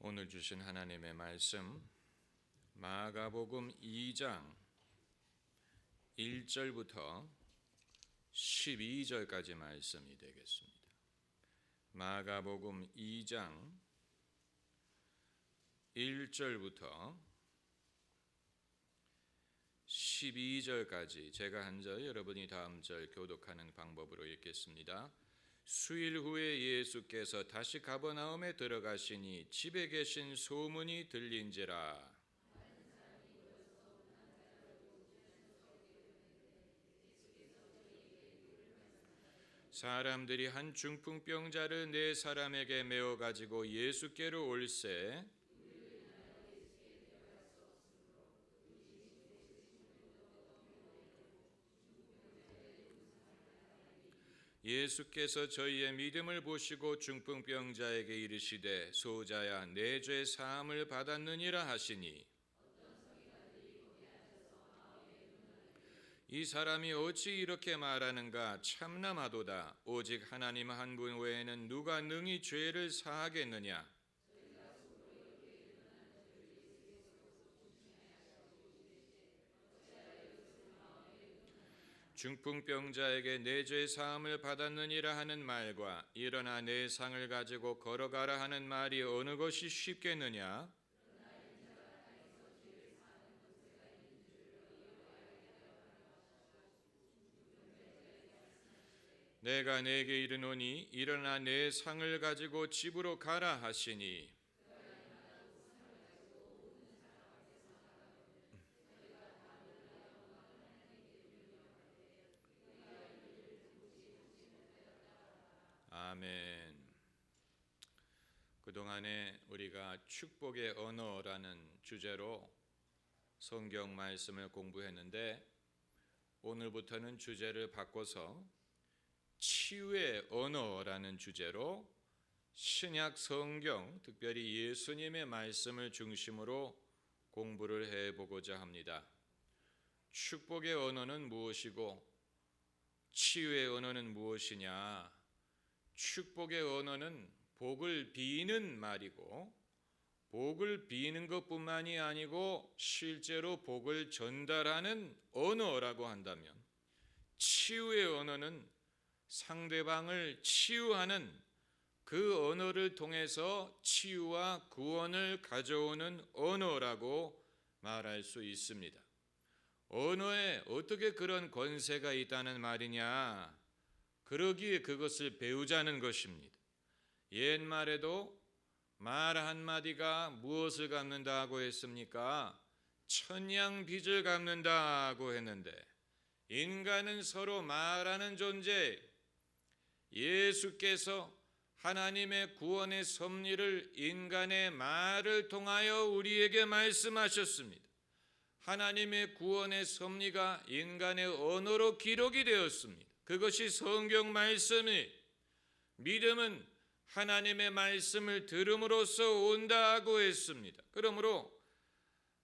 오늘 주신 하나님의 말씀 마가복음 2장 1절부터 12절까지 말씀이 되겠습니다. 마가복음 2장 1절부터 12절까지 제가 한 절, 여러분이 다음 절 교독하는 방법으로 읽겠습니다. 수일 후에 예수께서 다시 가버나움에 들어가시니 집에 계신 소문이 들린지라. 사람들이 한 중풍병자를 네 사람에게 메어 가지고 예수께로 올세 예수께서 저희의 믿음을 보시고 중풍병자에게 이르시되 소자야 내 죄 사함을 받았느니라 하시니 이 사람이 어찌 이렇게 말하는가 참남하도다. 오직 하나님 한 분 외에는 누가 능히 죄를 사하겠느냐. 중풍병자에게 내 죄 사함을 받았느니라 하는 말과 일어나 내 상을 가지고 걸어가라 하는 말이 어느 것이 쉽겠느냐. 내가 내게 이르노니 일어나 내 상을 가지고 집으로 가라 하시니 아멘. 그동안에 우리가 축복의 언어라는 주제로 성경 말씀을 공부했는데 오늘부터는 주제를 바꿔서 치유의 언어라는 주제로 신약 성경, 특별히 예수님의 말씀을 중심으로 공부를 해보고자 합니다. 축복의 언어는 무엇이고 치유의 언어는 무엇이냐? 축복의 언어는 복을 비는 말이고 복을 비는 것뿐만이 아니고 실제로 복을 전달하는 언어라고 한다면 치유의 언어는 상대방을 치유하는 그 언어를 통해서 치유와 구원을 가져오는 언어라고 말할 수 있습니다. 언어에 어떻게 그런 권세가 있다는 말이냐? 그러기에 그것을 배우자는 것입니다. 옛말에도 말 한마디가 무엇을 갚는다고 했습니까? 천냥빚을 갚는다고 했는데 인간은 서로 말하는 존재. 예수께서 하나님의 구원의 섭리를 인간의 말을 통하여 우리에게 말씀하셨습니다. 하나님의 구원의 섭리가 인간의 언어로 기록이 되었습니다. 그것이 성경 말씀이 믿음은 하나님의 말씀을 들음으로써 온다고 했습니다. 그러므로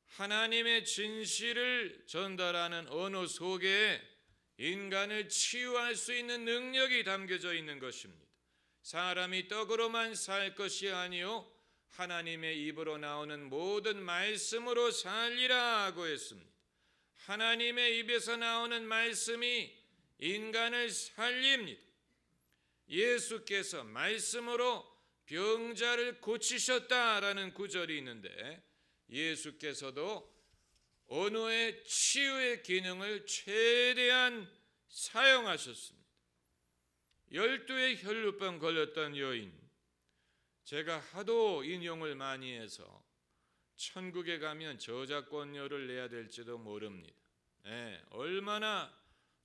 하나님의 진실을 전달하는 언어 속에 인간을 치유할 수 있는 능력이 담겨져 있는 것입니다. 사람이 떡으로만 살 것이 아니요 하나님의 입으로 나오는 모든 말씀으로 살리라고 했습니다. 하나님의 입에서 나오는 말씀이 인간을 살립니다. 예수께서 말씀으로 병자를 고치셨다라는 구절이 있는데 예수께서도 언어의 치유의 기능을 최대한 사용하셨습니다. 12의 혈루병 걸렸던 여인, 제가 하도 인용을 많이 해서 천국에 가면 저작권료를 내야 될지도 모릅니다. 얼마나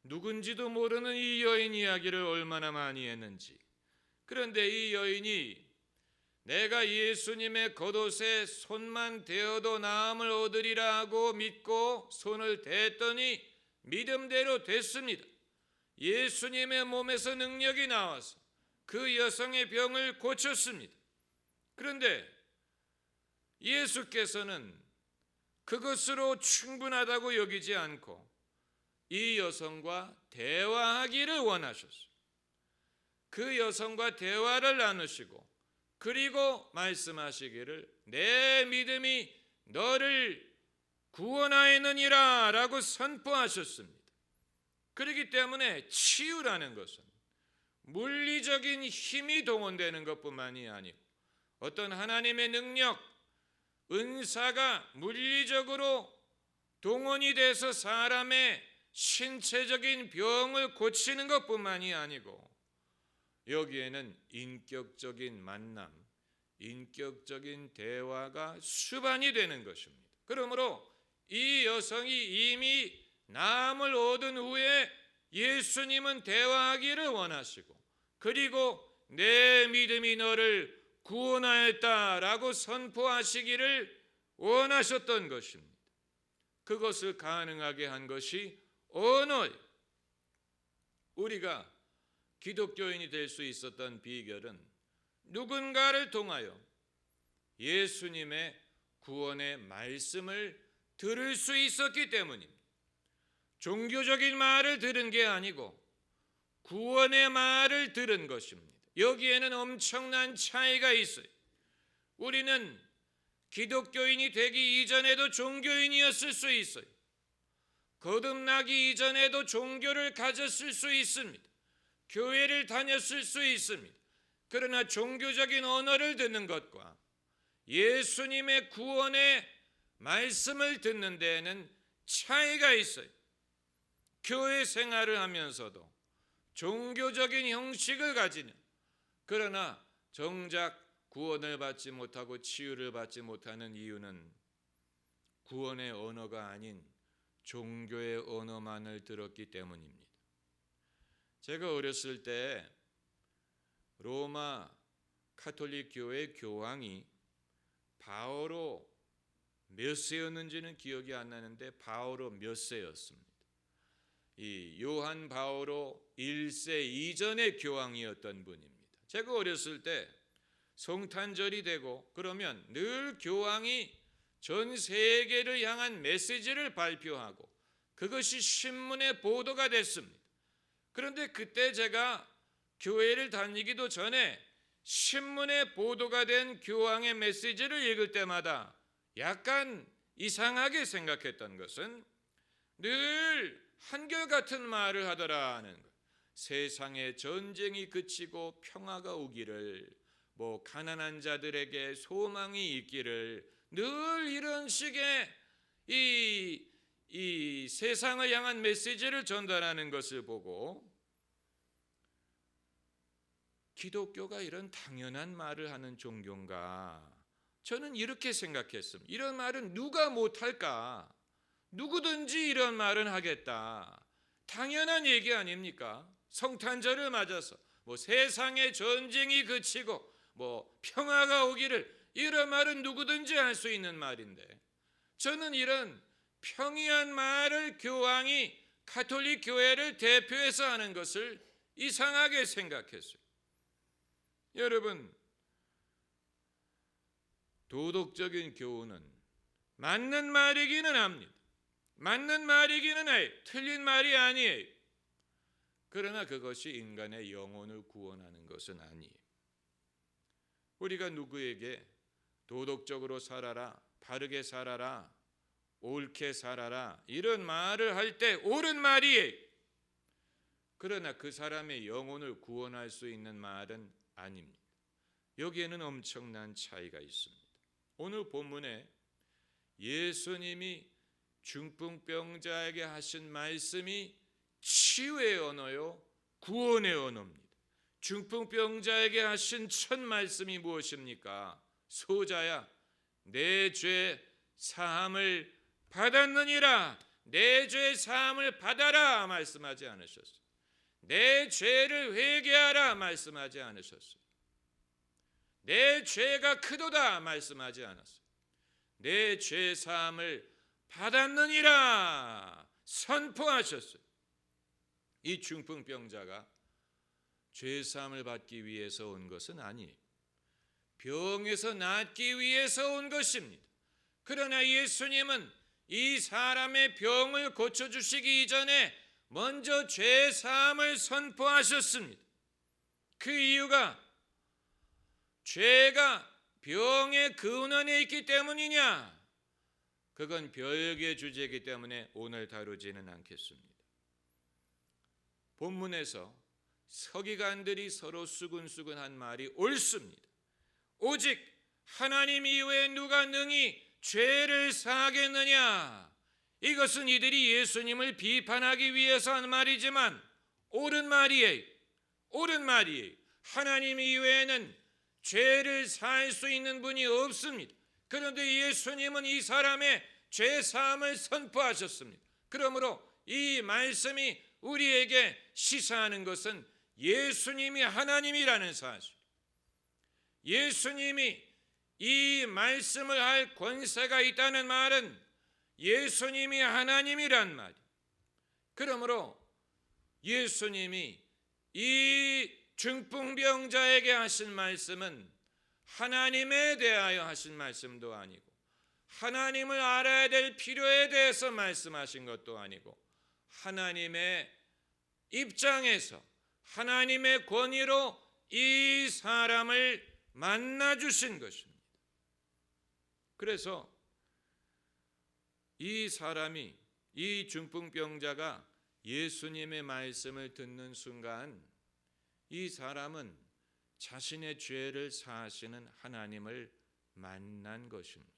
누군지도 모르는 이 여인 이야기를 얼마나 많이 했는지. 그런데 이 여인이 내가 예수님의 겉옷에 손만 대어도 나음을 얻으리라 하고 믿고 손을 댔더니 믿음대로 됐습니다. 예수님의 몸에서 능력이 나와서 그 여성의 병을 고쳤습니다. 그런데 예수께서는 그것으로 충분하다고 여기지 않고 이 여성과 대화하기를 원하셨어요. 그 여성과 대화를 나누시고 그리고 말씀하시기를 내 믿음이 너를 구원하였느니라 라고 선포하셨습니다. 그렇기 때문에 치유라는 것은 물리적인 힘이 동원되는 것뿐만이 아니고 어떤 하나님의 능력, 은사가 물리적으로 동원이 돼서 사람의 신체적인 병을 고치는 것뿐만이 아니고 여기에는 인격적인 만남, 인격적인 대화가 수반이 되는 것입니다. 그러므로 이 여성이 이미 나음을 얻은 후에 예수님은 대화하기를 원하시고 그리고 내 믿음이 너를 구원하였다라고 선포하시기를 원하셨던 것입니다. 그것을 가능하게 한 것이 언어예요. 우리가 기독교인이 될 수 있었던 비결은 누군가를 통하여 예수님의 구원의 말씀을 들을 수 있었기 때문입니다. 종교적인 말을 들은 게 아니고 구원의 말을 들은 것입니다. 여기에는 엄청난 차이가 있어요. 우리는 기독교인이 되기 이전에도 종교인이었을 수 있어요. 거듭나기 이전에도 종교를 가졌을 수 있습니다. 교회를 다녔을 수 있습니다. 그러나 종교적인 언어를 듣는 것과 예수님의 구원의 말씀을 듣는 데에는 차이가 있어요. 교회 생활을 하면서도 종교적인 형식을 가지는, 그러나 정작 구원을 받지 못하고 치유를 받지 못하는 이유는 구원의 언어가 아닌 종교의 언어만을 들었기 때문입니다. 제가 어렸을 때 로마 카톨릭 교회 교황이 바오로 몇 세였는지는 기억이 안 나는데 바오로 몇 세였습니다. 이 요한 바오로 1세 이전의 교황이었던 분입니다. 제가 어렸을 때 성탄절이 되고 그러면 늘 교황이 전 세계를 향한 메시지를 발표하고 그것이 신문에 보도가 됐습니다. 그런데 그때 제가 교회를 다니기도 전에 신문에 보도가 된 교황의 메시지를 읽을 때마다 약간 이상하게 생각했던 것은 늘 한결같은 말을 하더라는 것. 세상의 전쟁이 그치고 평화가 오기를, 가난한 자들에게 소망이 있기를, 늘 이런 식의 이 세상을 향한 메시지를 전달하는 것을 보고 기독교가 이런 당연한 말을 하는 종교인가? 저는 이렇게 생각했습니다. 이런 말은 누가 못할까? 누구든지 이런 말은 하겠다. 당연한 얘기 아닙니까? 성탄절을 맞아서 세상의 전쟁이 그치고 평화가 오기를, 이런 말은 누구든지 할 수 있는 말인데 저는 이런 평이한 말을 교황이 가톨릭 교회를 대표해서 하는 것을 이상하게 생각했어요. 여러분, 도덕적인 교훈은 맞는 말이기는 합니다. 맞는 말이기는 해요. 틀린 말이 아니에요. 그러나 그것이 인간의 영혼을 구원하는 것은 아니에요. 우리가 누구에게 도덕적으로 살아라, 바르게 살아라, 옳게 살아라 이런 말을 할 때 옳은 말이에요. 그러나 그 사람의 영혼을 구원할 수 있는 말은 아닙니다. 여기에는 엄청난 차이가 있습니다. 오늘 본문에 예수님이 중풍병자에게 하신 말씀이 치유의 언어요, 구원의 언어입니다. 중풍병자에게 하신 첫 말씀이 무엇입니까? 소자야, 내 죄 사함을 받았느니라. 내 죄 사함을 받아라 말씀하지 않으셨어요. 내 죄를 회개하라 말씀하지 않으셨어요. 내 죄가 크도다 말씀하지 않았어요. 내 죄 사함을 받았느니라 선포하셨어요. 이 중풍병자가 죄 사함을 받기 위해서 온 것은 아니에요. 병에서 낫기 위해서 온 것입니다. 그러나 예수님은 이 사람의 병을 고쳐주시기 이전에 먼저 죄 사함을 선포하셨습니다. 그 이유가 죄가 병의 근원에 있기 때문이냐? 그건 별개의 주제이기 때문에 오늘 다루지는 않겠습니다. 본문에서 서기관들이 서로 수근수근한 말이 옳습니다. 오직 하나님 이외에 누가 능히 죄를 사하겠느냐? 이것은 이들이 예수님을 비판하기 위해서 한 말이지만 옳은 말이에요. 옳은 말이에요. 하나님 이외에는 죄를 사할 수 있는 분이 없습니다. 그런데 예수님은 이 사람의 죄 사함을 선포하셨습니다. 그러므로 이 말씀이 우리에게 시사하는 것은 예수님이 하나님이라는 사실, 예수님이 이 말씀을 할 권세가 있다는 말은 예수님이 하나님이란 말이에요. 그러므로 예수님이 이 중풍병자에게 하신 말씀은 하나님에 대하여 하신 말씀도 아니고 하나님을 알아야 될 필요에 대해서 말씀하신 것도 아니고 하나님의 입장에서 하나님의 권위로 이 사람을 만나주신 것입니다. 그래서 이 사람이, 이 중풍병자가 예수님의 말씀을 듣는 순간 이 사람은 자신의 죄를 사하시는 하나님을 만난 것입니다.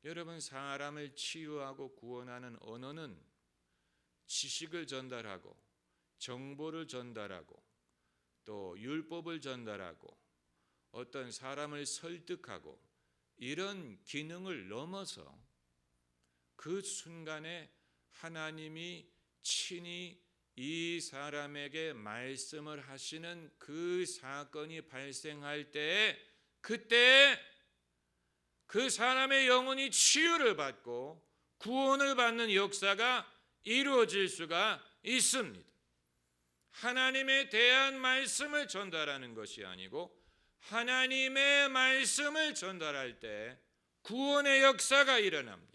여러분, 사람을 치유하고 구원하는 언어는 지식을 전달하고 정보를 전달하고 또 율법을 전달하고 어떤 사람을 설득하고 이런 기능을 넘어서 그 순간에 하나님이 친히 이 사람에게 말씀을 하시는 그 사건이 발생할 때에 그때 그 사람의 영혼이 치유를 받고 구원을 받는 역사가 이루어질 수가 있습니다. 하나님에 대한 말씀을 전달하는 것이 아니고 하나님의 말씀을 전달할 때 구원의 역사가 일어납니다.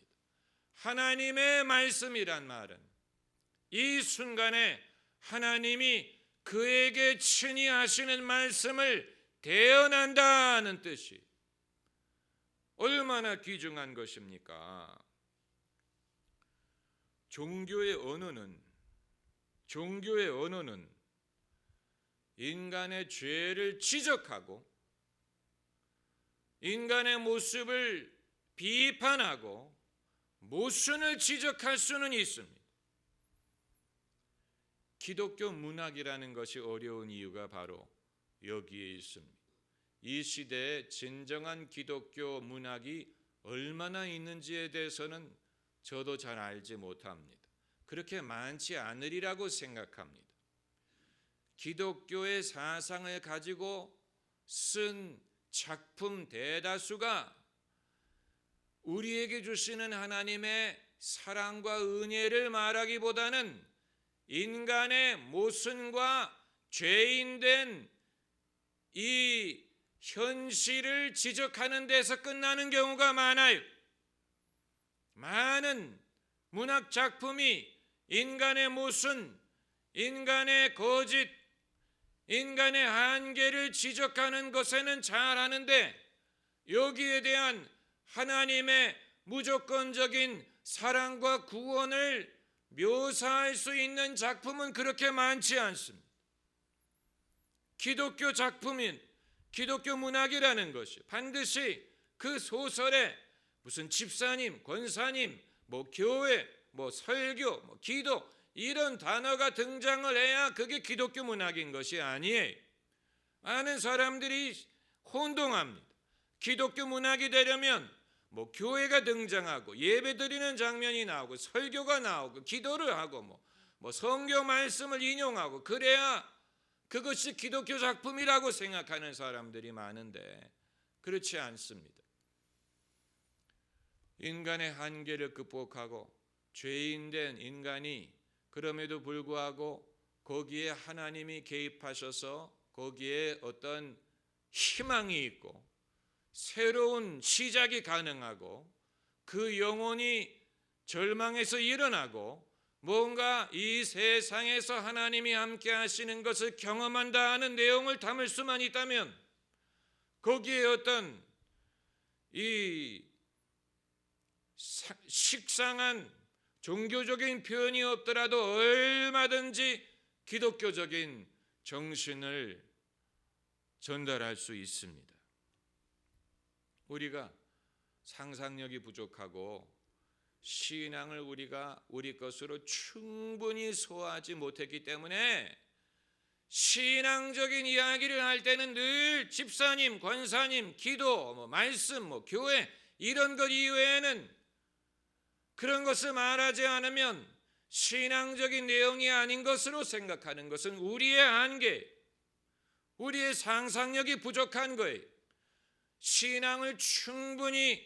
하나님의 말씀이란 말은 이 순간에 하나님이 그에게 친히 하시는 말씀을 대언한다는 뜻이 얼마나 귀중한 것입니까? 종교의 언어는 인간의 죄를 지적하고 인간의 모습을 비판하고 모순을 지적할 수는 있습니다. 기독교 문학이라는 것이 어려운 이유가 바로 여기에 있습니다. 이 시대에 진정한 기독교 문학이 얼마나 있는지에 대해서는 저도 잘 알지 못합니다. 그렇게 많지 않으리라고 생각합니다. 기독교의 사상을 가지고 쓴 작품 대다수가 우리에게 주시는 하나님의 사랑과 은혜를 말하기보다는 인간의 모순과 죄인된 이 현실을 지적하는 데서 끝나는 경우가 많아요. 많은 문학 작품이 인간의 모순, 인간의 거짓, 인간의 한계를 지적하는 것에는 잘하는데 여기에 대한 하나님의 무조건적인 사랑과 구원을 묘사할 수 있는 작품은 그렇게 많지 않습니다. 기독교 작품인 기독교 문학이라는 것이 반드시 그 소설에 무슨 집사님, 권사님, 교회, 설교, 기도 이런 단어가 등장을 해야 그게 기독교 문학인 것이 아니에요. 많은 사람들이 혼동합니다. 기독교 문학이 되려면 교회가 등장하고 예배드리는 장면이 나오고 설교가 나오고 기도를 하고 성경 말씀을 인용하고 그래야 그것이 기독교 작품이라고 생각하는 사람들이 많은데 그렇지 않습니다. 인간의 한계를 극복하고 죄인된 인간이 그럼에도 불구하고 거기에 하나님이 개입하셔서 거기에 어떤 희망이 있고 새로운 시작이 가능하고 그 영혼이 절망에서 일어나고 뭔가 이 세상에서 하나님이 함께 하시는 것을 경험한다 하는 내용을 담을 수만 있다면 거기에 어떤 이 식상한 종교적인 표현이 없더라도 얼마든지 기독교적인 정신을 전달할 수 있습니다. 우리가 상상력이 부족하고 신앙을 우리가 우리 것으로 충분히 소화하지 못했기 때문에 신앙적인 이야기를 할 때는 늘 집사님, 권사님, 기도, 말씀, 교회 이런 것 이외에는 그런 것을 말하지 않으면 신앙적인 내용이 아닌 것으로 생각하는 것은 우리의 한계, 우리의 상상력이 부족한 거예요. 신앙을 충분히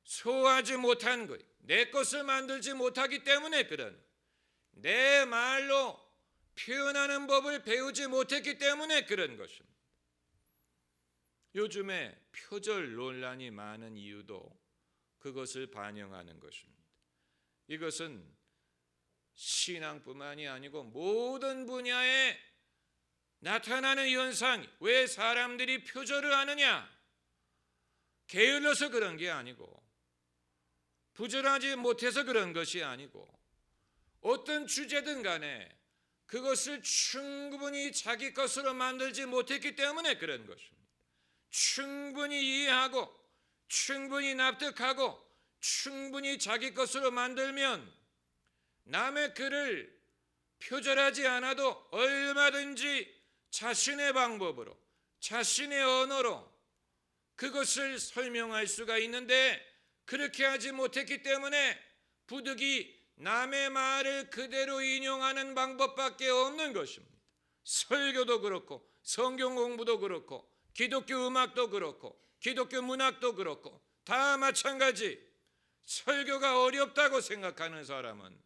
소화하지 못한 거예요. 내 것을 만들지 못하기 때문에 그런, 내 말로 표현하는 법을 배우지 못했기 때문에 그런 것입니다. 요즘에 표절 논란이 많은 이유도 그것을 반영하는 것입니다. 이것은 신앙뿐만이 아니고 모든 분야에 나타나는 현상. 왜 사람들이 표절을 하느냐? 게을러서 그런 게 아니고, 부절하지 못해서 그런 것이 아니고, 어떤 주제든 간에 그것을 충분히 자기 것으로 만들지 못했기 때문에 그런 것입니다. 충분히 이해하고 충분히 납득하고 충분히 자기 것으로 만들면 남의 글을 표절하지 않아도 얼마든지 자신의 방법으로, 자신의 언어로 그것을 설명할 수가 있는데, 그렇게 하지 못했기 때문에 부득이 남의 말을 그대로 인용하는 방법밖에 없는 것입니다. 설교도 그렇고 성경 공부도 그렇고 기독교 음악도 그렇고 기독교 문학도 그렇고 다 마찬가지. 설교가 어렵다고 생각하는 사람은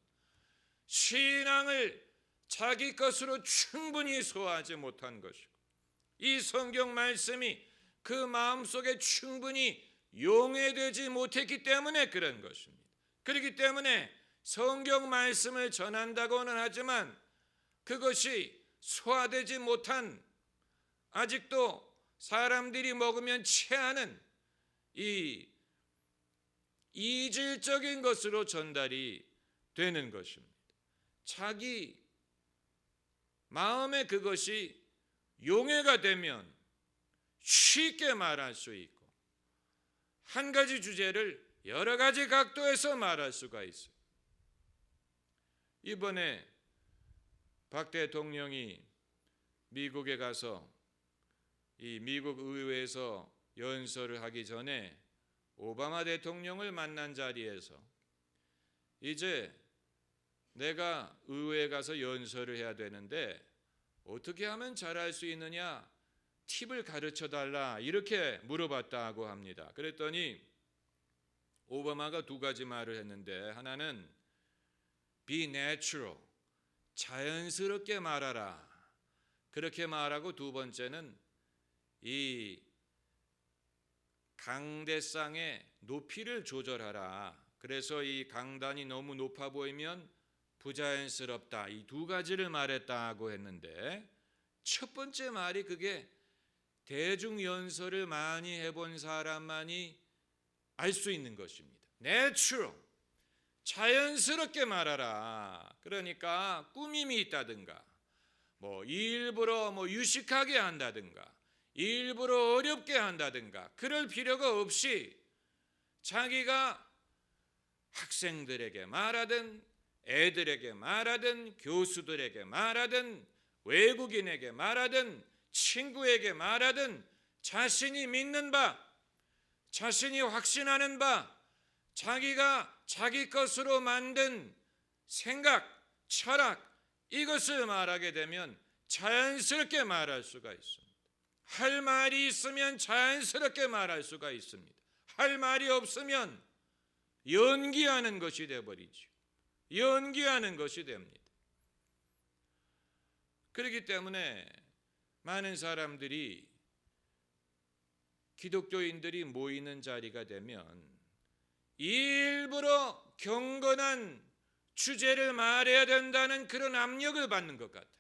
신앙을 자기 것으로 충분히 소화하지 못한 것이고, 이 성경 말씀이 그 마음속에 충분히 용해되지 못했기 때문에 그런 것입니다. 그렇기 때문에 성경 말씀을 전한다고는 하지만 그것이 소화되지 못한, 아직도 사람들이 먹으면 체하는 이 이질적인 것으로 전달이 되는 것입니다. 자기 마음에 그것이 용해가 되면 쉽게 말할 수 있고, 한 가지 주제를 여러 가지 각도에서 말할 수가 있어요. 이번에 박 대통령이 미국에 가서 이 미국 의회에서 연설을 하기 전에 오바마 대통령을 만난 자리에서, 이제 내가 의회에 가서 연설을 해야 되는데 어떻게 하면 잘할 수 있느냐, 팁을 가르쳐 달라, 이렇게 물어봤다고 합니다. 그랬더니 오바마가 두 가지 말을 했는데, 하나는 be natural, 자연스럽게 말하라, 그렇게 말하고, 두 번째는 이 강대상의 높이를 조절하라, 그래서 이 강단이 너무 높아 보이면 부자연스럽다, 이 두 가지를 말했다고 했는데, 첫 번째 말이 그게 대중연설을 많이 해본 사람만이 알 수 있는 것입니다. Natural, 자연스럽게 말하라. 그러니까 꾸밈이 있다든가, 일부러 유식하게 한다든가, 일부러 어렵게 한다든가, 그럴 필요가 없이 자기가 학생들에게 말하든 애들에게 말하든 교수들에게 말하든 외국인에게 말하든 친구에게 말하든 자신이 믿는 바, 자신이 확신하는 바, 자기가 자기 것으로 만든 생각, 철학, 이것을 말하게 되면 자연스럽게 말할 수가 있습니다. 할 말이 있으면 자연스럽게 말할 수가 있습니다. 할 말이 없으면 연기하는 것이 되어버리죠. 연기하는 것이 됩니다. 그렇기 때문에 많은 사람들이, 기독교인들이 모이는 자리가 되면 일부러 경건한 주제를 말해야 된다는 그런 압력을 받는 것 같아요.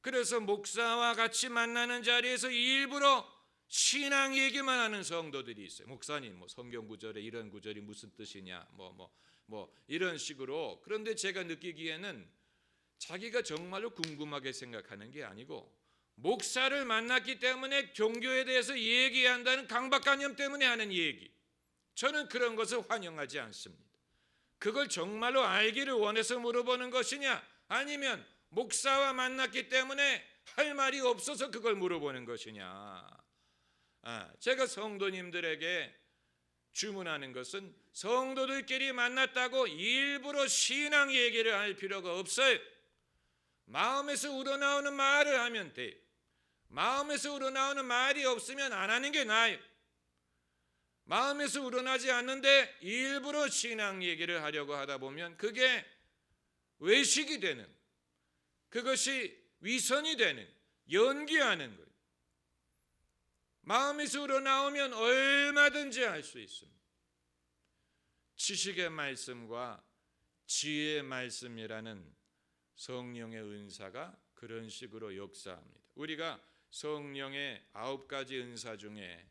그래서 목사와 같이 만나는 자리에서 일부러 신앙 얘기만 하는 성도들이 있어요. 목사님, 뭐 성경 구절에 이런 구절이 무슨 뜻이냐, 뭐 이런 식으로. 그런데 제가 느끼기에는 자기가 정말로 궁금하게 생각하는 게 아니고 목사를 만났기 때문에 종교에 대해서 얘기한다는 강박관념 때문에 하는 얘기. 저는 그런 것을 환영하지 않습니다. 그걸 정말로 알기를 원해서 물어보는 것이냐, 아니면 목사와 만났기 때문에 할 말이 없어서 그걸 물어보는 것이냐. 제가 성도님들에게 주문하는 것은 성도들끼리 만났다고 일부러 신앙 얘기를 할 필요가 없어요. 마음에서 우러나오는 말을 하면 돼요. 마음에서 우러나오는 말이 없으면 안 하는 게 나아요. 마음에서 우러나지 않는데 일부러 신앙 얘기를 하려고 하다 보면 그게 외식이 되는, 그것이 위선이 되는, 연기하는 거예요. 마음에서 우러나오면 얼마든지 할 수 있습니다. 지식의 말씀과 지혜의 말씀이라는 성령의 은사가 그런 식으로 역사합니다. 우리가 성령의 9가지 은사 중에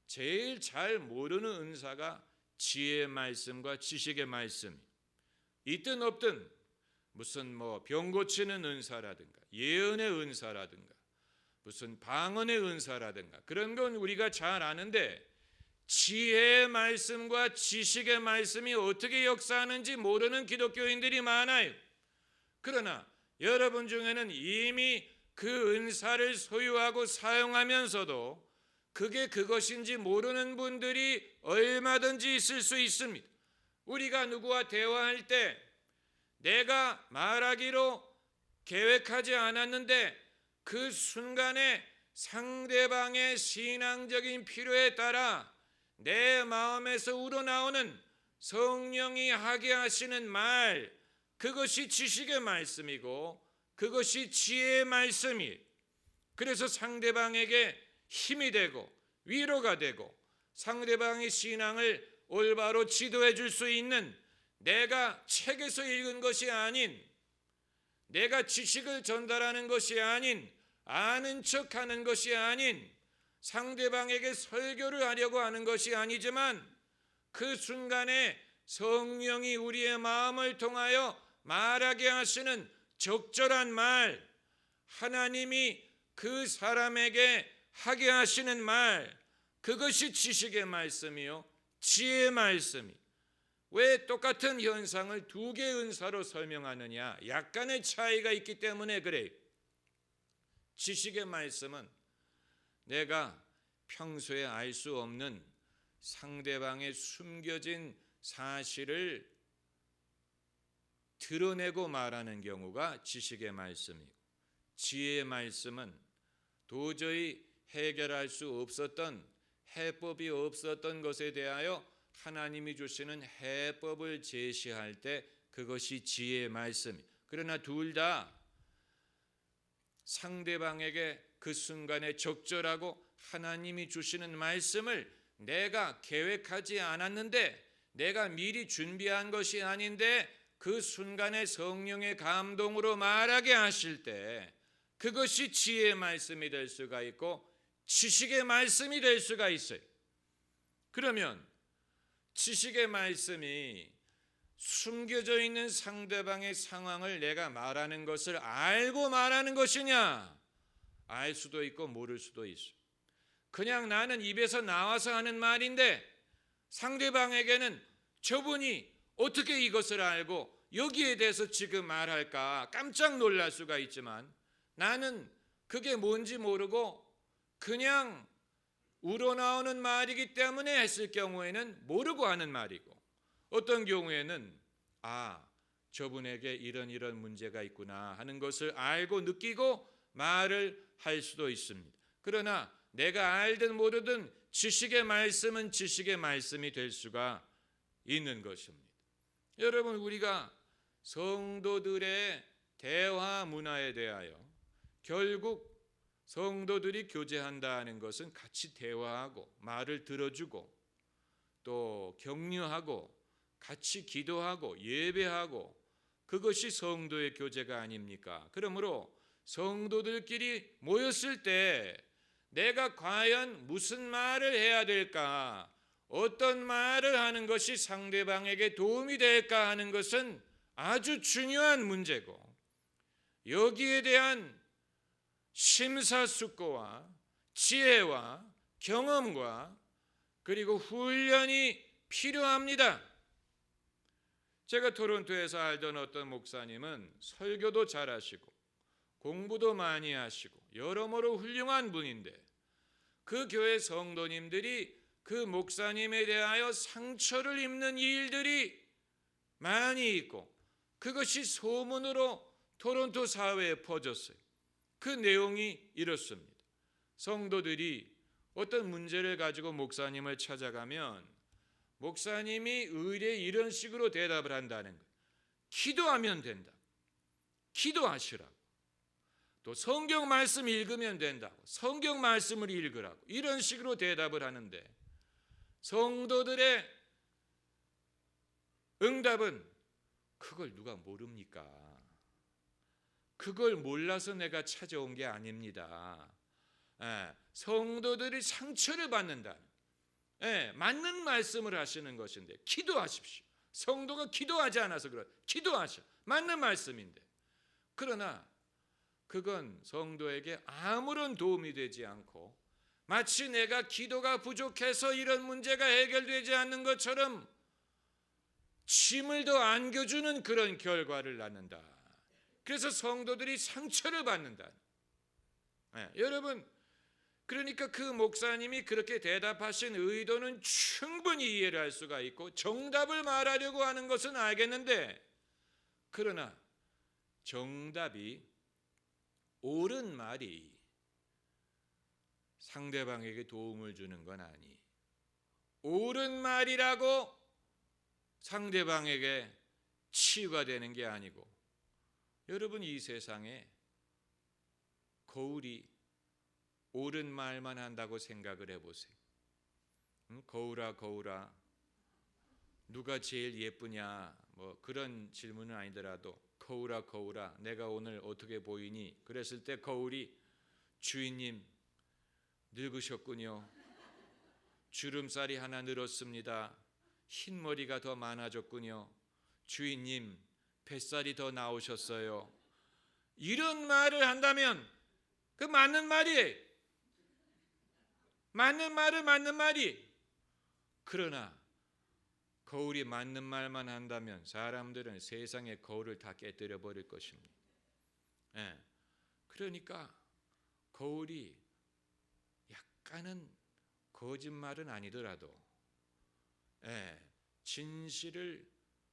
제일 잘 모르는 은사가 지혜의 말씀과 지식의 말씀. 있든 없든 무슨 병 고치는 은사라든가 예언의 은사라든가 무슨 방언의 은사라든가 그런 건 우리가 잘 아는데 지혜의 말씀과 지식의 말씀이 어떻게 역사하는지 모르는 기독교인들이 많아요. 그러나 여러분 중에는 이미 그 은사를 소유하고 사용하면서도 그게 그것인지 모르는 분들이 얼마든지 있을 수 있습니다. 우리가 누구와 대화할 때 내가 말하기로 계획하지 않았는데 그 순간에 상대방의 신앙적인 필요에 따라 내 마음에서 우러나오는 성령이 하게 하시는 말, 그것이 지식의 말씀이고 그것이 지혜의 말씀이에요. 그래서 상대방에게 힘이 되고 위로가 되고 상대방의 신앙을 올바로 지도해 줄 수 있는, 내가 책에서 읽은 것이 아닌, 내가 지식을 전달하는 것이 아닌, 아는 척하는 것이 아닌, 상대방에게 설교를 하려고 하는 것이 아니지만 그 순간에 성령이 우리의 마음을 통하여 말하게 하시는 적절한 말, 하나님이 그 사람에게 하게 하시는 말, 그것이 지식의 말씀이요 지혜의 말씀이. 왜 똑같은 현상을 2개의 은사로 설명하느냐? 약간의 차이가 있기 때문에 그래요. 지식의 말씀은 내가 평소에 알 수 없는 상대방의 숨겨진 사실을 드러내고 말하는 경우가 지식의 말씀이고, 지혜의 말씀은 도저히 해결할 수 없었던, 해법이 없었던 것에 대하여 하나님이 주시는 해법을 제시할 때 그것이 지혜의 말씀이에요. 그러나 둘 다 상대방에게 그 순간에 적절하고 하나님이 주시는 말씀을 내가 계획하지 않았는데, 내가 미리 준비한 것이 아닌데 그 순간에 성령의 감동으로 말하게 하실 때 그것이 지혜의 말씀이 될 수가 있고 지식의 말씀이 될 수가 있어요. 그러면 지식의 말씀이 숨겨져 있는 상대방의 상황을 내가 말하는 것을 알고 말하는 것이냐? 알 수도 있고 모를 수도 있어요. 그냥 나는 입에서 나와서 하는 말인데 상대방에게는 저분이 어떻게 이것을 알고 여기에 대해서 지금 말할까 깜짝 놀랄 수가 있지만, 나는 그게 뭔지 모르고 그냥 우러나오는 말이기 때문에 했을 경우에는 모르고 하는 말이고, 어떤 경우에는 저분에게 이런 문제가 있구나 하는 것을 알고 느끼고 말을 할 수도 있습니다. 그러나 내가 알든 모르든 지식의 말씀은 지식의 말씀이 될 수가 있는 것입니다. 여러분, 우리가 성도들의 대화 문화에 대하여, 결국 성도들이 교제한다는 것은 같이 대화하고 말을 들어주고 또 격려하고 같이 기도하고 예배하고, 그것이 성도의 교제가 아닙니까? 그러므로 성도들끼리 모였을 때 내가 과연 무슨 말을 해야 될까? 어떤 말을 하는 것이 상대방에게 도움이 될까 하는 것은 아주 중요한 문제고, 여기에 대한 심사숙고와 지혜와 경험과 그리고 훈련이 필요합니다. 제가 토론토에서 알던 어떤 목사님은 설교도 잘하시고 공부도 많이 하시고 여러모로 훌륭한 분인데, 그 교회 성도님들이 그 목사님에 대하여 상처를 입는 일들이 많이 있고, 그것이 소문으로 토론토 사회에 퍼졌어요. 그 내용이 이렇습니다. 성도들이 어떤 문제를 가지고 목사님을 찾아가면 목사님이 의뢰 이런 식으로 대답을 한다는 거예요. 기도하면 된다. 기도하시라고. 또 성경 말씀 읽으면 된다고. 성경 말씀을 읽으라고. 이런 식으로 대답을 하는데, 성도들의 응답은 그걸 누가 모릅니까? 그걸 몰라서 내가 찾아온 게 아닙니다. 성도들이 상처를 받는다. 맞는 말씀을 하시는 것인데 기도하십시오. 성도가 기도하지 않아서 그래. 기도하셔. 맞는 말씀인데. 그러나 그건 성도에게 아무런 도움이 되지 않고, 마치 내가 기도가 부족해서 이런 문제가 해결되지 않는 것처럼 짐을 더 안겨주는 그런 결과를 낳는다. 그래서 성도들이 상처를 받는다. 여러분, 그러니까 그 목사님이 그렇게 대답하신 의도는 충분히 이해를 할 수가 있고 정답을 말하려고 하는 것은 알겠는데, 그러나 정답이 옳은 말이 상대방에게 도움을 주는 건 아니, 옳은 말이라고 상대방에게 치유가 되는 게 아니고, 여러분, 이 세상에 거울이 옳은 말만 한다고 생각을 해보세요. 거울아 거울아 누가 제일 예쁘냐, 뭐 그런 질문은 아니더라도 거울아 거울아 내가 오늘 어떻게 보이니? 그랬을 때 거울이 주인님 늙으셨군요. 주름살이 하나 늘었습니다. 흰머리가 더 많아졌군요. 주인님 뱃살이 더 나오셨어요. 이런 말을 한다면 그 맞는 말이에요. 맞는 말은 맞는 말이. 그러나 거울이 맞는 말만 한다면 사람들은 세상의 거울을 다 깨뜨려 버릴 것입니다. 그러니까 거울이 약간은 거짓말은 아니더라도 진실을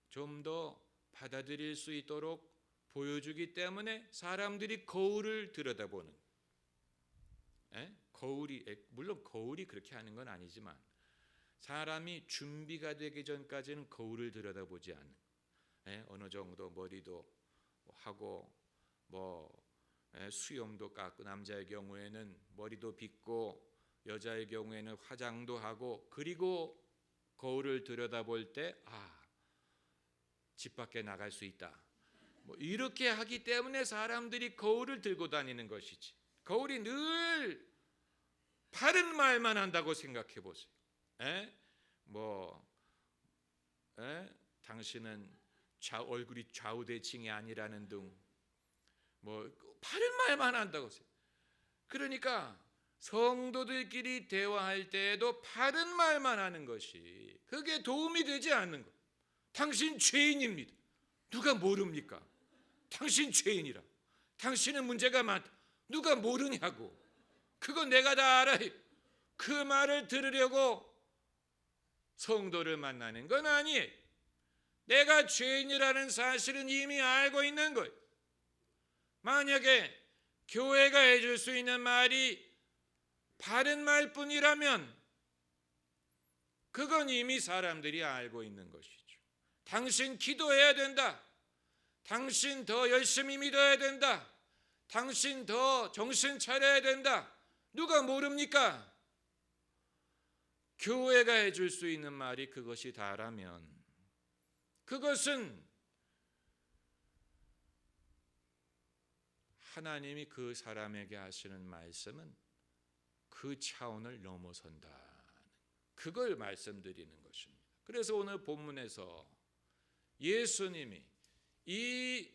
좀 더 받아들일 수 있도록 보여주기 때문에 사람들이 거울을 들여다보는. 거울이, 물론 거울이 그렇게 하는 건 아니지만 사람이 준비가 되기 전까지는 거울을 들여다보지 않는. 어느 정도 머리도 하고 수염도 깎고, 남자의 경우에는 머리도 빗고 여자의 경우에는 화장도 하고, 그리고 거울을 들여다볼 때 집 밖에 나갈 수 있다. 이렇게 하기 때문에 사람들이 거울을 들고 다니는 것이지, 거울이 늘 바른 말만 한다고 생각해 보세요. 당신은 얼굴이 좌우대칭이 아니라는 등 바른 말만 한다고 생각해. 그러니까 성도들끼리 대화할 때에도 바른 말만 하는 것이, 그게 도움이 되지 않는 것. 당신 죄인입니다. 누가 모릅니까? 당신 죄인이라. 당신은 문제가 많다. 누가 모르냐고. 그거 내가 다 알아. 그 말을 들으려고 성도를 만나는 건 아니에요. 내가 죄인이라는 사실은 이미 알고 있는 거예요. 만약에 교회가 해줄 수 있는 말이 바른 말뿐이라면 그건 이미 사람들이 알고 있는 것이죠. 당신 기도해야 된다. 당신 더 열심히 믿어야 된다. 당신 더 정신 차려야 된다. 누가 모릅니까? 교회가 해줄 수 있는 말이 그것이 다라면, 그것은 하나님이 그 사람에게 하시는 말씀은 그 차원을 넘어선다. 그걸 말씀드리는 것입니다. 그래서 오늘 본문에서 예수님이 이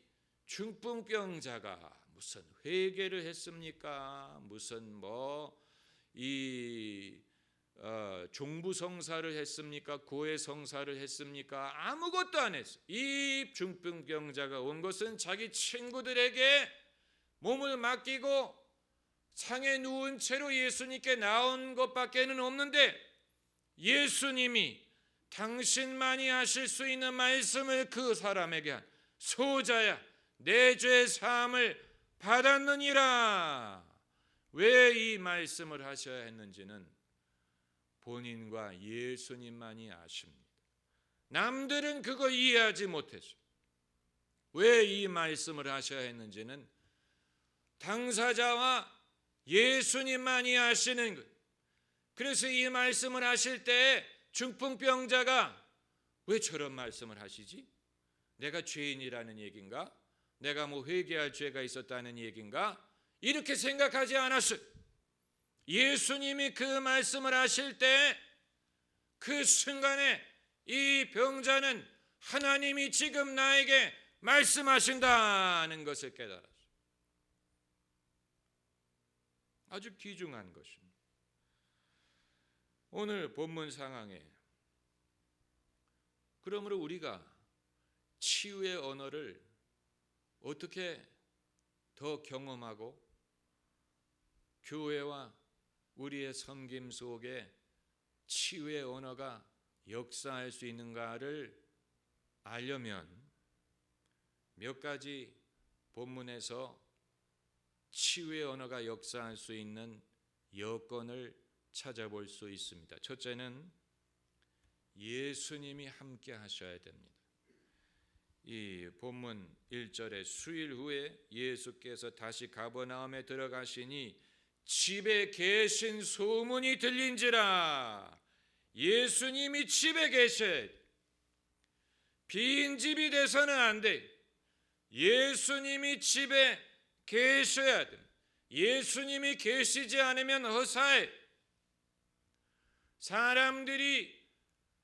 중풍병자가 무슨 회개를 했습니까? 무슨 종부성사를 했습니까? 고해성사를 했습니까? 아무것도 안 했어요. 이 중풍병자가 온 것은 자기 친구들에게 몸을 맡기고 상에 누운 채로 예수님께 나온 것밖에는 없는데, 예수님이 당신만이 하실 수 있는 말씀을 그 사람에게 한, 소자야 내 죄 사함을 받았느니라. 왜 이 말씀을 하셔야 했는지는 본인과 예수님만이 아십니다. 남들은 그거 이해하지 못했어요. 왜 이 말씀을 하셔야 했는지는 당사자와 예수님만이 아시는 것. 그래서 이 말씀을 하실 때 중풍병자가 왜 저런 말씀을 하시지? 내가 죄인이라는 얘기인가? 내가 회개할 죄가 있었다는 얘기인가? 이렇게 생각하지 않았어요. 예수님이 그 말씀을 하실 때 그 순간에 이 병자는 하나님이 지금 나에게 말씀하신다는 것을 깨달았어요. 아주 귀중한 것입니다. 오늘 본문 상황에 그러므로 우리가 치유의 언어를 어떻게 더 경험하고 교회와 우리의 섬김 속에 치유의 언어가 역사할 수 있는가를 알려면 몇 가지 본문에서 치유의 언어가 역사할 수 있는 여건을 찾아볼 수 있습니다. 첫째는 예수님이 함께 하셔야 됩니다. 이 본문 1절에 수일 후에 예수께서 다시 가버나움에 들어가시니 집에 계신 소문이 들린지라. 예수님이 집에 계셔야 돼. 빈 집이 돼서는 안 돼. 예수님이 집에 계셔야 돼. 예수님이 계시지 않으면 허사해. 사람들이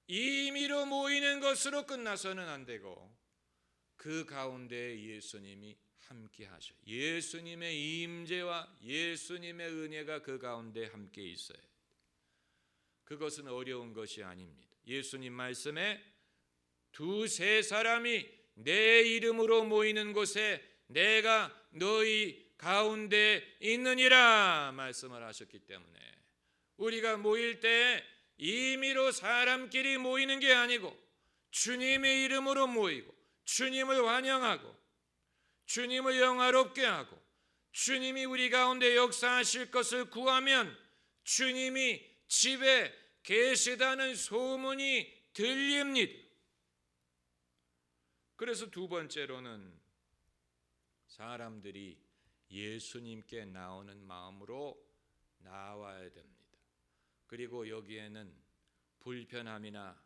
임의로 모이는 것으로 끝나서는 안 되고 그 가운데 예수님이 함께 하셔. 예수님의 임재와 예수님의 은혜가 그 가운데 함께 있어요. 그것은 어려운 것이 아닙니다. 예수님 말씀에 두세 사람이 내 이름으로 모이는 곳에 내가 너희 가운데 있느니라 말씀을 하셨기 때문에 우리가 모일 때 임의로 사람끼리 모이는 게 아니고 주님의 이름으로 모이고 주님을 환영하고 주님을 영화롭게 하고 주님이 우리 가운데 역사하실 것을 구하면 주님이 집에 계시다는 소문이 들립니다. 그래서 두 번째로는 사람들이 예수님께 나오는 마음으로 나와야 됩니다. 그리고 여기에는 불편함이나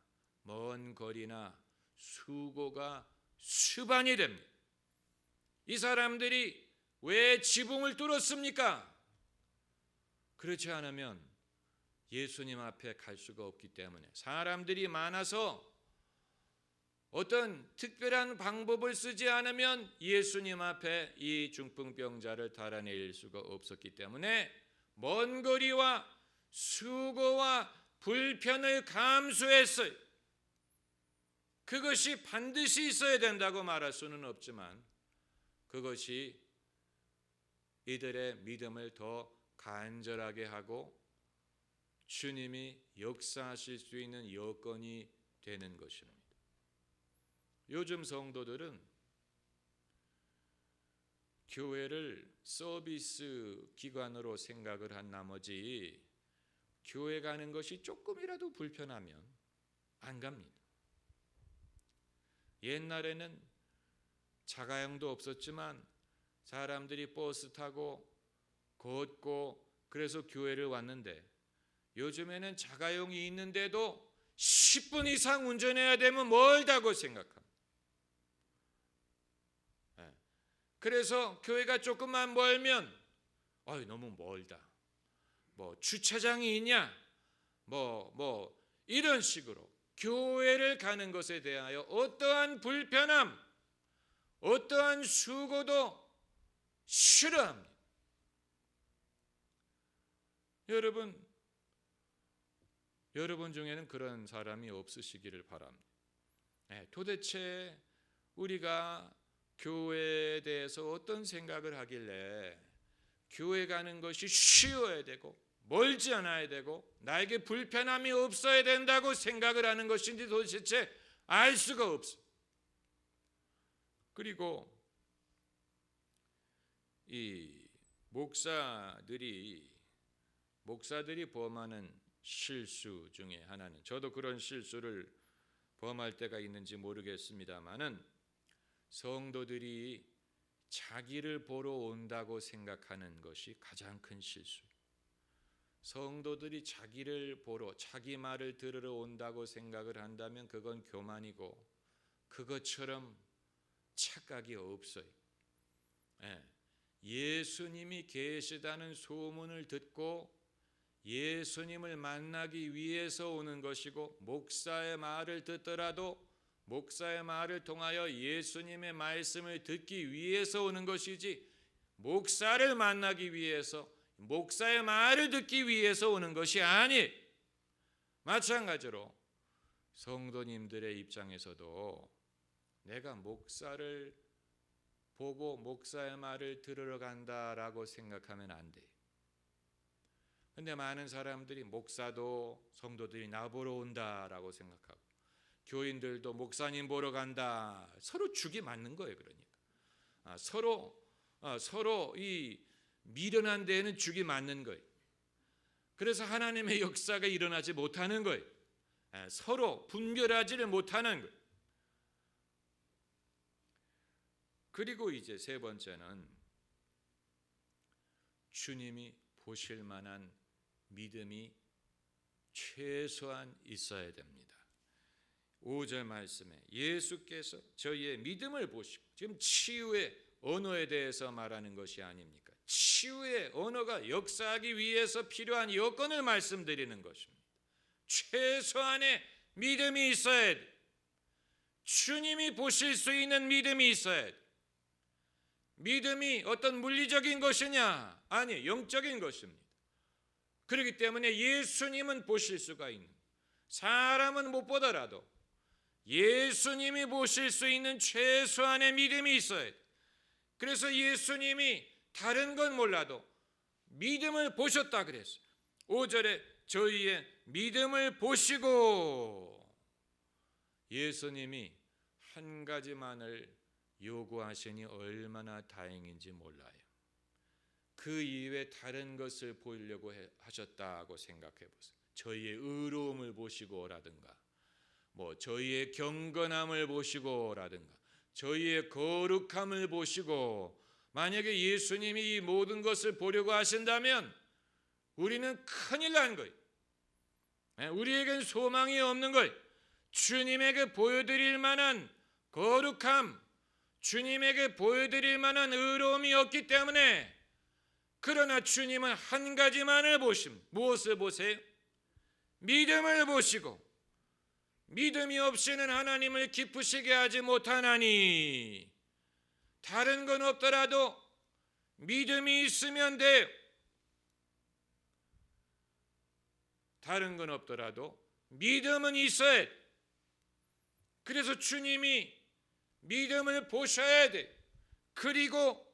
먼 거리나 수고가 수반이 됩니다. 이 사람들이 왜 지붕을 뚫었습니까? 그렇지 않으면 예수님 앞에 갈 수가 없기 때문에 사람들이 많아서 어떤 특별한 방법을 쓰지 않으면 예수님 앞에 이 중풍병자를 달아낼 수가 없었기 때문에 먼 거리와 수고와 불편을 감수했어요. 그것이 반드시 있어야 된다고 말할 수는 없지만 그것이 이들의 믿음을 더 간절하게 하고 주님이 역사하실 수 있는 여건이 되는 것입니다. 요즘 성도들은 교회를 서비스 기관으로 생각을 한 나머지 교회 가는 것이 조금이라도 불편하면 안 갑니다. 옛날에는 자가용도 없었지만 사람들이 버스 타고 걷고 그래서 교회를 왔는데 요즘에는 자가용이 있는데도 10분 이상 운전해야 되면 멀다고 생각합니다. 그래서 교회가 조금만 멀면 너무 멀다. 뭐 주차장이 있냐, 이런 식으로 교회를 가는 것에 대하여 어떠한 불편함, 어떠한 수고도 싫어합니다. 여러분 중에는 그런 사람이 없으시기를 바랍니다. 도대체 우리가 교회에 대해서 어떤 생각을 하길래 교회 가는 것이 쉬워야 되고 멀지 않아야 되고 나에게 불편함이 없어야 된다고 생각을 하는 것인지 도대체 알 수가 없어요. 그리고 이 목사들이 범하는 실수 중에 하나는, 저도 그런 실수를 범할 때가 있는지 모르겠습니다마는, 성도들이 자기를 보러 온다고 생각하는 것이 가장 큰 실수. 성도들이 자기를 보러, 자기 말을 들으러 온다고 생각을 한다면 그건 교만이고 그것처럼 착각이 없어요. 예수님이 계시다는 소문을 듣고 예수님을 만나기 위해서 오는 것이고, 목사의 말을 듣더라도 목사의 말을 통하여 예수님의 말씀을 듣기 위해서 오는 것이지, 목사를 만나기 위해서, 목사의 말을 듣기 위해서 오는 것이 아니. 마찬가지로 성도님들의 입장에서도 내가 목사를 보고 목사의 말을 들으러 간다라고 생각하면 안 돼요. 근데 많은 사람들이 목사도 성도들이 나 보러 온다라고 생각하고, 교인들도 목사님 보러 간다. 서로 죽이 맞는 거예요. 그러니까 서로 이 미련한 데에는 죽이 맞는 거예요. 그래서 하나님의 역사가 일어나지 못하는 거예요. 서로 분별하지를 못하는 거예요. 그리고 이제 세 번째는 주님이 보실 만한 믿음이 최소한 있어야 됩니다. 5절 말씀에 예수께서 저희의 믿음을 보시고, 지금 치유의 언어에 대해서 말하는 것이 아닙니까? 치유의 언어가 역사하기 위해서 필요한 여건을 말씀드리는 것입니다. 최소한의 믿음이 있어야 돼. 주님이 보실 수 있는 믿음이 있어야 돼. 믿음이 어떤 물리적인 것이냐? 아니, 영적인 것입니다. 그렇기 때문에 예수님은 보실 수가 있는, 사람은 못 보더라도 예수님이 보실 수 있는 최소한의 믿음이 있어야 돼. 그래서 예수님이 다른 건 몰라도 믿음을 보셨다 그랬어요. 5절에 저희의 믿음을 보시고, 예수님이 한 가지만을 요구하시니 얼마나 다행인지 몰라요. 그 이외에 다른 것을 보려고 하셨다고 생각해 보세요. 저희의 의로움을 보시고라든가, 저희의 경건함을 보시고라든가, 저희의 거룩함을 보시고, 만약에 예수님이 이 모든 것을 보려고 하신다면 우리는 큰일 난 거예요. 우리에겐 소망이 없는 거예요. 주님에게 보여드릴 만한 거룩함, 주님에게 보여드릴 만한 의로움이 없기 때문에. 그러나 주님은 한 가지만을 보십니다. 무엇을 보세요? 믿음을 보시고, 믿음이 없이는 하나님을 기쁘시게 하지 못하나니. 다른 건 없더라도 믿음이 있으면 돼요. 다른 건 없더라도 믿음은 있어야 돼. 그래서 주님이 믿음을 보셔야 돼. 그리고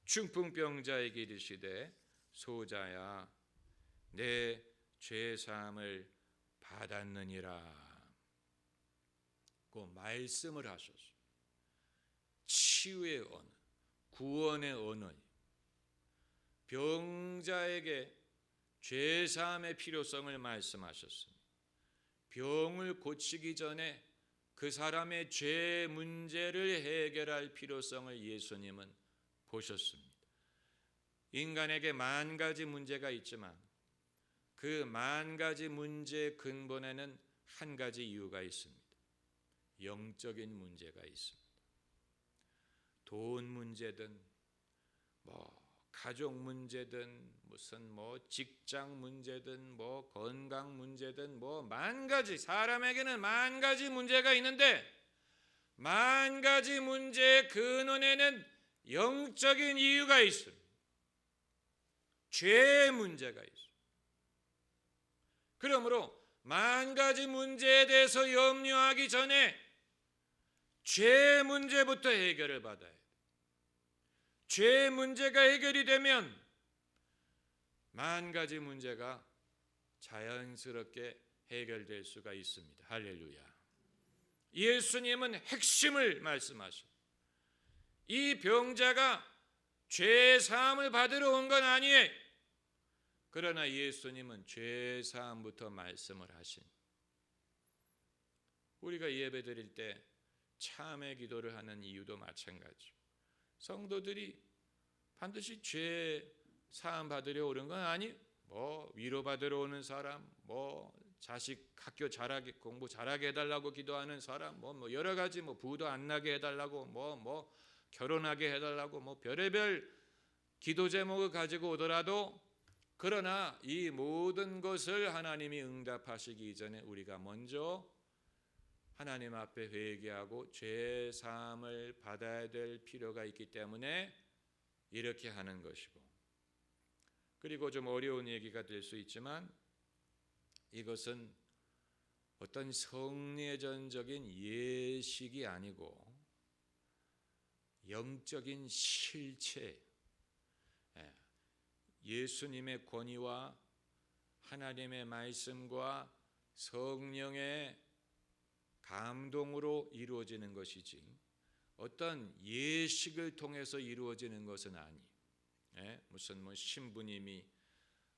중풍병자에게 이르시되 소자야 내 죄사함을 받았느니라. 그 말씀을 하셨어요. 치유의 언어, 구원의 언어. 병자에게 죄사함의 필요성을 말씀하셨습니다. 병을 고치기 전에 그 사람의 죄 문제를 해결할 필요성을 예수님은 보셨습니다. 인간에게 만 가지 문제가 있지만 그 만 가지 문제의 근본에는 한 가지 이유가 있습니다. 영적인 문제가 있습니다. 돈 문제든 가족 문제든 무슨 뭐 직장 문제든 뭐 건강 문제든 뭐 만 가지, 사람에게는 만 가지 문제가 있는데 만 가지 문제의 근원에는 영적인 이유가 있습니다. 죄의 문제가 있습니다. 그러므로 만 가지 문제에 대해서 염려하기 전에 죄의 문제부터 해결을 받아야 돼요. 죄의 문제가 해결이 되면 만 가지 문제가 자연스럽게 해결될 수가 있습니다. 할렐루야. 예수님은 핵심을 말씀하셔요. 이 병자가 죄 사함을 받으러 온 건 아니에요. 그러나 예수님은 죄 사함부터 말씀을 하신. 우리가 예배 드릴 때 참회 기도를 하는 이유도 마찬가지죠. 성도들이 반드시 죄 사함 받으려 오는 건 아니에요. 뭐 위로 받으러 오는 사람, 뭐 자식 학교 잘하게 공부 잘하게 해달라고 기도하는 사람, 뭐 여러 가지 뭐 부도 안 나게 해달라고 뭐 결혼하게 해달라고 뭐 별의별 기도 제목을 가지고 오더라도, 그러나 이 모든 것을 하나님이 응답하시기 이전에 우리가 먼저 하나님 앞에 회개하고 죄 사함을 받아야 될 필요가 있기 때문에 이렇게 하는 것이고, 그리고 좀 어려운 얘기가 될 수 있지만 이것은 어떤 성례전적인 예식이 아니고 영적인 실체, 예수님의 권위와 하나님의 말씀과 성령의 감동으로 이루어지는 것이지 어떤 예식을 통해서 이루어지는 것은 아니에요. 무슨 뭐 신부님이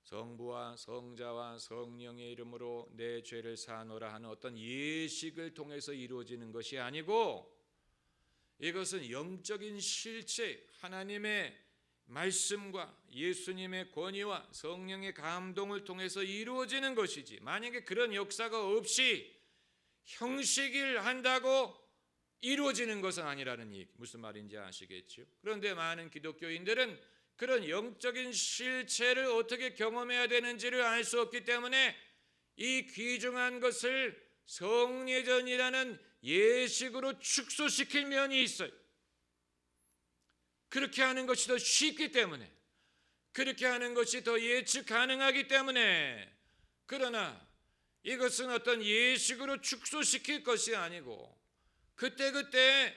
성부와 성자와 성령의 이름으로 내 죄를 사하노라 하는 어떤 예식을 통해서 이루어지는 것이 아니고, 이것은 영적인 실체, 하나님의 말씀과 예수님의 권위와 성령의 감동을 통해서 이루어지는 것이지, 만약에 그런 역사가 없이 형식을 한다고 이루어지는 것은 아니라는 얘기, 무슨 말인지 아시겠죠? 그런데 많은 기독교인들은 그런 영적인 실체를 어떻게 경험해야 되는지를 알 수 없기 때문에 이 귀중한 것을 성례전이라는 예식으로 축소시킬 면이 있어요. 그렇게 하는 것이 더 쉽기 때문에, 그렇게 하는 것이 더 예측 가능하기 때문에. 그러나 이것은 어떤 예식으로 축소시킬 것이 아니고 그때그때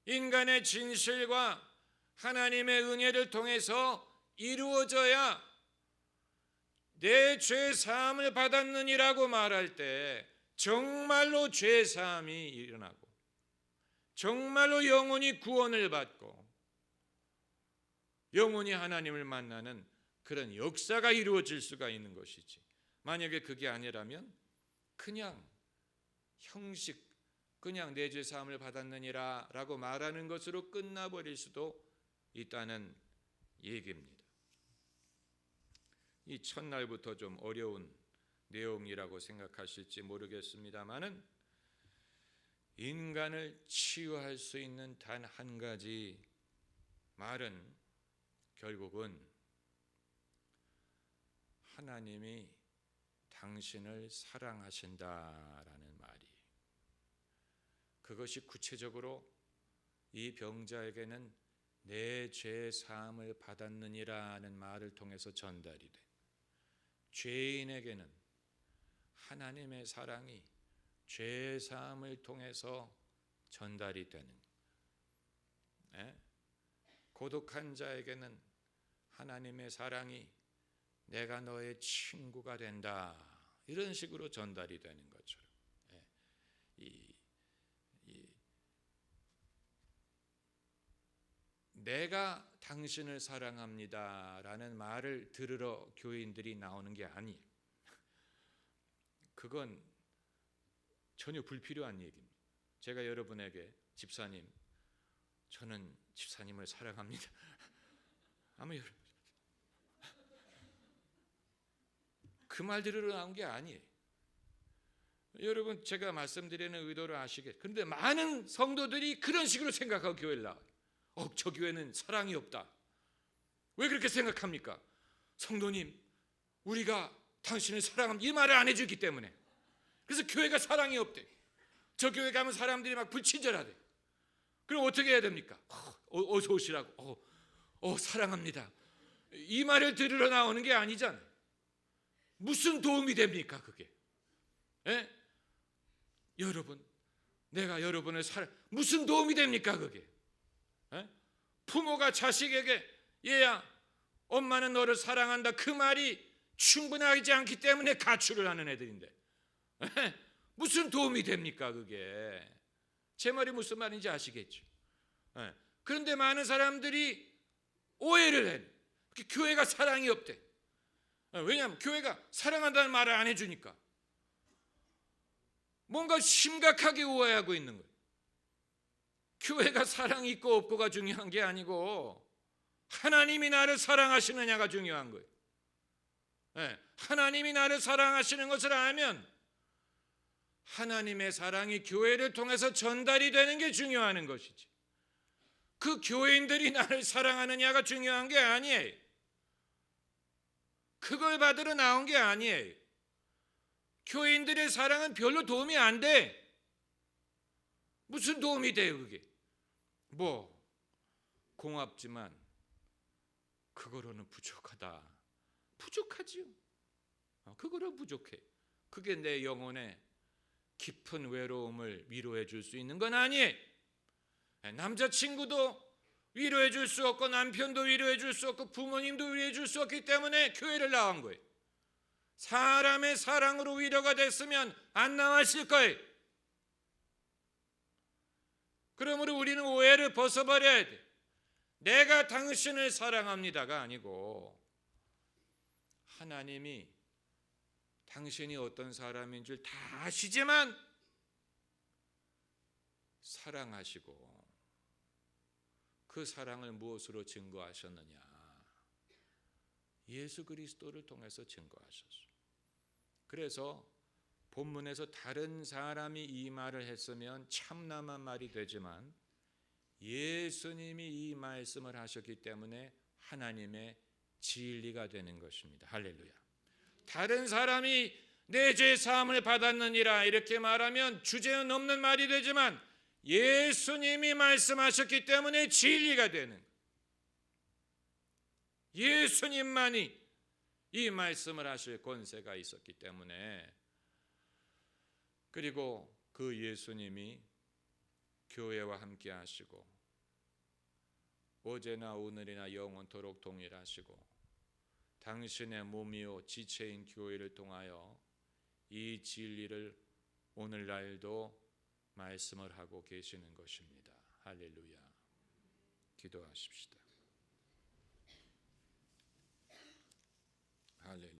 인간의 진실과 하나님의 은혜를 통해서 이루어져야 내 죄 사함을 받았느니라고 말할 때 정말로 죄 사함이 일어나고 정말로 영혼이 구원을 받고 영혼이 하나님을 만나는 그런 역사가 이루어질 수가 있는 것이지, 만약에 그게 아니라면 그냥 형식, 그냥 내 죄 사함을 받았느니라 라고 말하는 것으로 끝나버릴 수도 있다는 얘기입니다. 이 첫날부터 좀 어려운 내용이라고 생각하실지 모르겠습니다만은 인간을 치유할 수 있는 단 한 가지 말은 결국은 하나님이 당신을 사랑하신다라는 말이, 그것이 구체적으로 이 병자에게는 내 죄 사함을 받았느니라는 말을 통해서 전달이 돼. 죄인에게는 하나님의 사랑이 죄 사함을 통해서 전달이 되는, 고독한 자에게는 하나님의 사랑이 내가 너의 친구가 된다, 이런 식으로 전달이 되는 것처럼 내가 당신을 사랑합니다라는 말을 들으러 교인들이 나오는 게 아니에요. 그건 전혀 불필요한 얘기입니다. 제가 여러분에게 집사님, 저는 집사님을 사랑합니다. 아마 그 말 들으러 나온 게 아니에요. 여러분, 제가 말씀드리는 의도를 아시겠죠? 그런데 많은 성도들이 그런 식으로 생각하고 교회를 나와요. 저 교회는 사랑이 없다. 왜 그렇게 생각합니까? 성도님, 우리가 당신을 사랑합니다 이 말을 안 해주기 때문에. 그래서 교회가 사랑이 없대. 저 교회 가면 사람들이 막 불친절하대. 그럼 어떻게 해야 됩니까? 어서 오시라고. 사랑합니다 이 말을 들으러 나오는 게 아니잖아요. 무슨 도움이 됩니까 그게? 예? 여러분, 내가 여러분을 무슨 도움이 됩니까 그게? 예? 부모가 자식에게 얘야 엄마는 너를 사랑한다 그 말이 충분하지 않기 때문에 가출을 하는 애들인데 무슨 도움이 됩니까 그게? 제 말이 무슨 말인지 아시겠죠? 그런데 많은 사람들이 오해를 해. 교회가 사랑이 없대. 왜냐하면 교회가 사랑한다는 말을 안 해주니까. 뭔가 심각하게 오해하고 있는 거예요. 교회가 사랑이 있고 없고가 중요한 게 아니고 하나님이 나를 사랑하시느냐가 중요한 거예요. 하나님이 나를 사랑하시는 것을 알면 하나님의 사랑이 교회를 통해서 전달이 되는 게 중요한 것이지, 그 교인들이 나를 사랑하느냐가 중요한 게 아니에요. 그걸 받으러 나온 게 아니에요. 교인들의 사랑은 별로 도움이 안 돼. 무슨 도움이 돼요 그게? 고맙지만 그거로는 부족하다. 부족하지요. 그거로 부족해. 그게 내 영혼의 깊은 외로움을 위로해 줄 수 있는 건 아니에요. 남자친구도 위로해 줄 수 없고 남편도 위로해 줄 수 없고 부모님도 위로해 줄 수 없기 때문에 교회를 나온 거예요. 사람의 사랑으로 위로가 됐으면 안 나왔을 거예요. 그러므로 우리는 오해를 벗어버려야 돼. 내가 당신을 사랑합니다가 아니고 하나님이 당신이 어떤 사람인 줄 다 아시지만 사랑하시고 그 사랑을 무엇으로 증거하셨느냐? 예수 그리스도를 통해서 증거하셨어요. 그래서 본문에서 다른 사람이 이 말을 했으면 참남한 말이 되지만 예수님이 이 말씀을 하셨기 때문에 하나님의 진리가 되는 것입니다. 할렐루야. 다른 사람이 내 죄 사함을 받았느니라 이렇게 말하면 주제는 없는 말이 되지만 예수님이 말씀하셨기 때문에 진리가 되는, 예수님만이 이 말씀을 하실 권세가 있었기 때문에, 그리고 그 예수님이 교회와 함께 하시고 어제나 오늘이나 영원토록 동일하시고 당신의 몸이요 지체인 교회를 통하여 이 진리를 오늘날도 말씀을 하고 계시는 것입니다. 할렐루야. 기도하십시다.